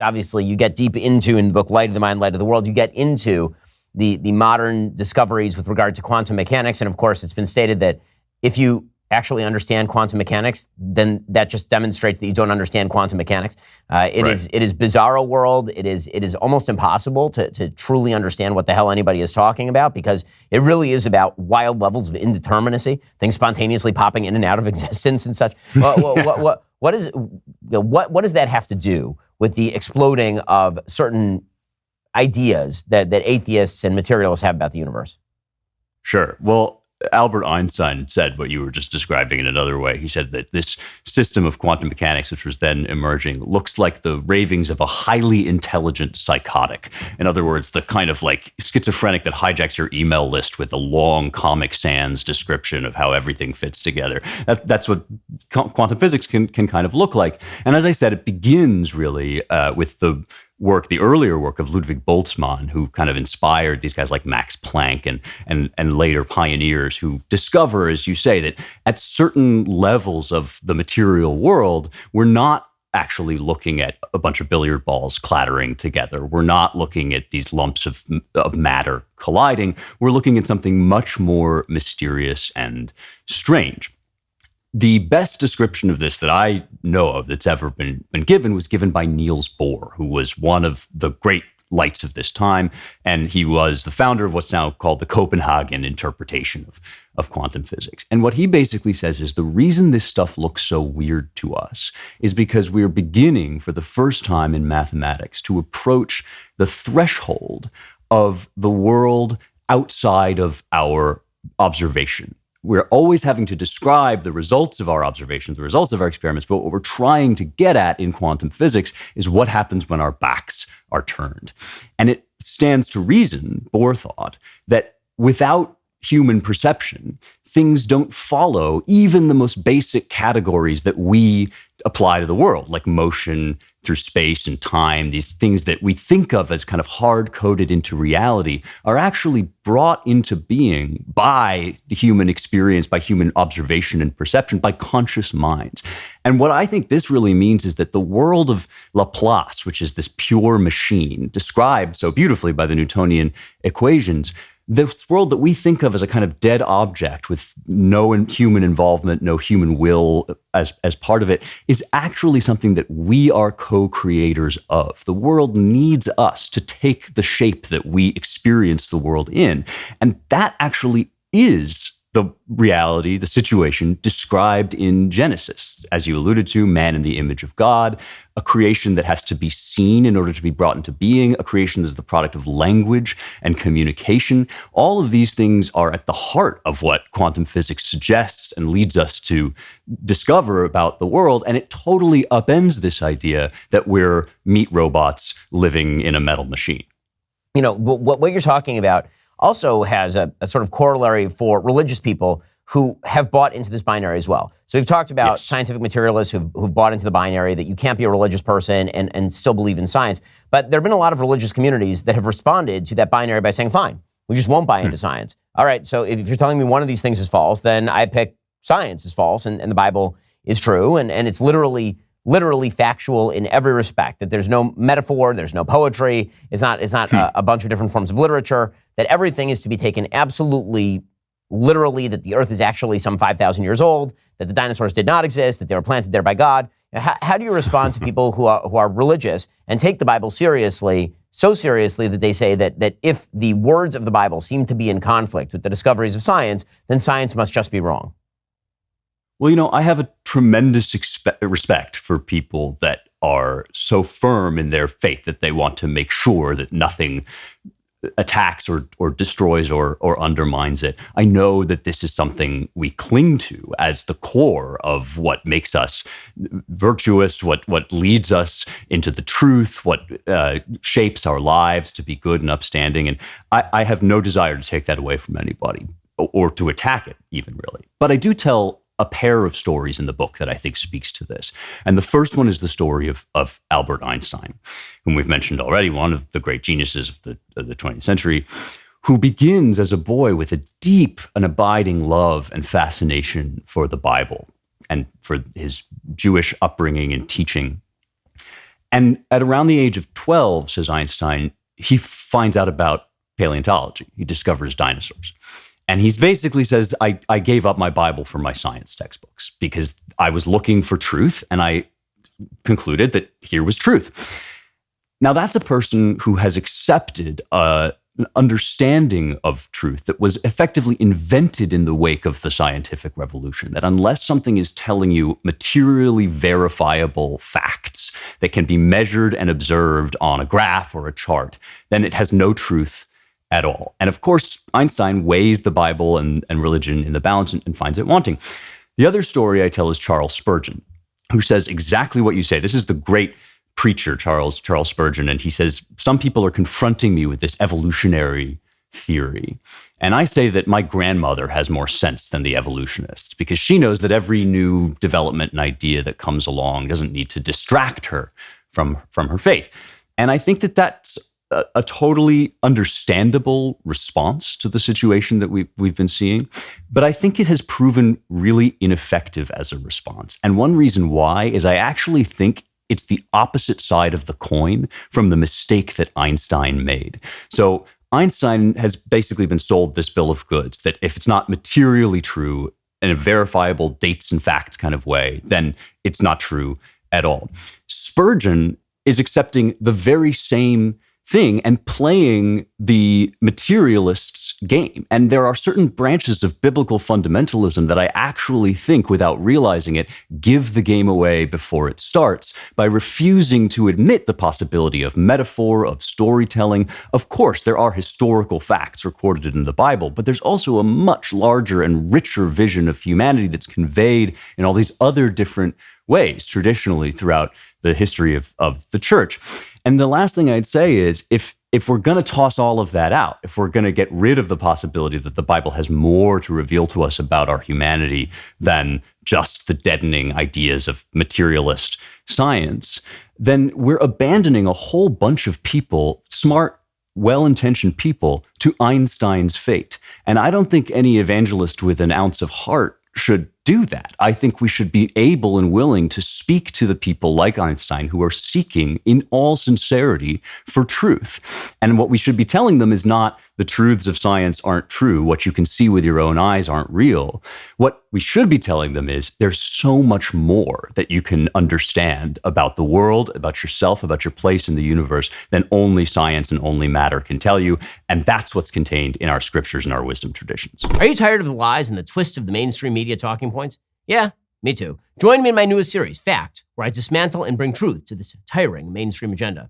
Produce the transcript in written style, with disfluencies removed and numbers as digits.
obviously you get deep into, in the book Light of the Mind, Light of the World, you get into the modern discoveries with regard to quantum mechanics. And of course, it's been stated that if you actually understand quantum mechanics, then that just demonstrates that you don't understand quantum mechanics. It is bizarro world. It is almost impossible to truly understand what the hell anybody is talking about, because it really is about wild levels of indeterminacy, things spontaneously popping in and out of existence and such. What does that have to do with the exploding of certain ideas that atheists and materialists have about the universe? Sure. Well, Albert Einstein said what you were just describing in another way. He said that this system of quantum mechanics, which was then emerging, looks like the ravings of a highly intelligent psychotic. In other words, the kind of like schizophrenic that hijacks your email list with a long Comic Sans description of how everything fits together. That's what quantum physics can kind of look like. And as I said, it begins really with the earlier work of Ludwig Boltzmann, who kind of inspired these guys like Max Planck and later pioneers who discover, as you say, that at certain levels of the material world, we're not actually looking at a bunch of billiard balls clattering together. We're not looking at these lumps of matter colliding. We're looking at something much more mysterious and strange. The best description of this that I know of that's ever been given was given by Niels Bohr, who was one of the great lights of this time. And he was the founder of what's now called the Copenhagen interpretation of quantum physics. And what he basically says is the reason this stuff looks so weird to us is because we're beginning for the first time in mathematics to approach the threshold of the world outside of our observation. We're always having to describe the results of our observations, the results of our experiments, but what we're trying to get at in quantum physics is what happens when our backs are turned. And it stands to reason, Bohr thought, that without human perception, things don't follow even the most basic categories that we apply to the world, like motion through space and time. These things that we think of as kind of hard-coded into reality are actually brought into being by the human experience, by human observation and perception, by conscious minds. And what I think this really means is that the world of Laplace, which is this pure machine described so beautifully by the Newtonian equations, this world that we think of as a kind of dead object with no human involvement, no human will as part of it, is actually something that we are co-creators of. The world needs us to take the shape that we experience the world in. And that actually is the reality, the situation described in Genesis. As you alluded to, man in the image of God, a creation that has to be seen in order to be brought into being, a creation that is the product of language and communication. All of these things are at the heart of what quantum physics suggests and leads us to discover about the world. And it totally upends this idea that we're meat robots living in a metal machine. You know, what you're talking about also has a sort of corollary for religious people who have bought into this binary as well. So we've talked about scientific materialists who've bought into the binary, that you can't be a religious person and still believe in science. But there have been a lot of religious communities that have responded to that binary by saying, fine, we just won't buy into science. All right, so if you're telling me one of these things is false, then I pick science is false and the Bible is true. And it's literally factual in every respect, that there's no metaphor, there's no poetry, it's not a bunch of different forms of literature, that everything is to be taken absolutely literally, that the earth is actually some 5,000 years old, that the dinosaurs did not exist, that they were planted there by God. How do you respond to people who are religious and take the Bible seriously, so seriously that they say that if the words of the Bible seem to be in conflict with the discoveries of science, then science must just be wrong? Well, you know, I have a tremendous respect for people that are so firm in their faith that they want to make sure that nothing attacks or destroys or undermines it. I know that this is something we cling to as the core of what makes us virtuous, what leads us into the truth, what shapes our lives to be good and upstanding. And I have no desire to take that away from anybody or to attack it even, really. But I do tell a pair of stories in the book that I think speaks to this. And the first one is the story of Albert Einstein, whom we've mentioned already, one of the great geniuses of the 20th century, who begins as a boy with a deep and abiding love and fascination for the Bible and for his Jewish upbringing and teaching. And at around the age of 12, says Einstein, he finds out about paleontology. He discovers dinosaurs. And he basically says, I gave up my Bible for my science textbooks because I was looking for truth, and I concluded that here was truth. Now, that's a person who has accepted an understanding of truth that was effectively invented in the wake of the scientific revolution, that unless something is telling you materially verifiable facts that can be measured and observed on a graph or a chart, then it has no truth at all. And of course, Einstein weighs the Bible and religion in the balance and finds it wanting. The other story I tell is Charles Spurgeon, who says exactly what you say. This is the great preacher, Charles Spurgeon, and he says, some people are confronting me with this evolutionary theory. And I say that my grandmother has more sense than the evolutionists, because she knows that every new development and idea that comes along doesn't need to distract her from her faith. And I think that that's a totally understandable response to the situation that we've been seeing. But I think it has proven really ineffective as a response. And one reason why is I actually think it's the opposite side of the coin from the mistake that Einstein made. So Einstein has basically been sold this bill of goods that if it's not materially true in a verifiable dates and facts kind of way, then it's not true at all. Spurgeon is accepting the very same thing and playing the materialists' game. And there are certain branches of biblical fundamentalism that I actually think, without realizing it, give the game away before it starts by refusing to admit the possibility of metaphor, of storytelling. Of course, there are historical facts recorded in the Bible, but there's also a much larger and richer vision of humanity that's conveyed in all these other different ways traditionally throughout the history of the church. And the last thing I'd say is if we're going to toss all of that out, if we're going to get rid of the possibility that the Bible has more to reveal to us about our humanity than just the deadening ideas of materialist science, then we're abandoning a whole bunch of people, smart, well-intentioned people, to Einstein's fate. And I don't think any evangelist with an ounce of heart should do that. I think we should be able and willing to speak to the people like Einstein who are seeking in all sincerity for truth. And what we should be telling them is not the truths of science aren't true, what you can see with your own eyes aren't real. What we should be telling them is there's so much more that you can understand about the world, about yourself, about your place in the universe than only science and only matter can tell you. And that's what's contained in our scriptures and our wisdom traditions. Are you tired of the lies and the twists of the mainstream media talking points? Yeah, me too. Join me in my newest series, Fact, where I dismantle and bring truth to this tiring mainstream agenda.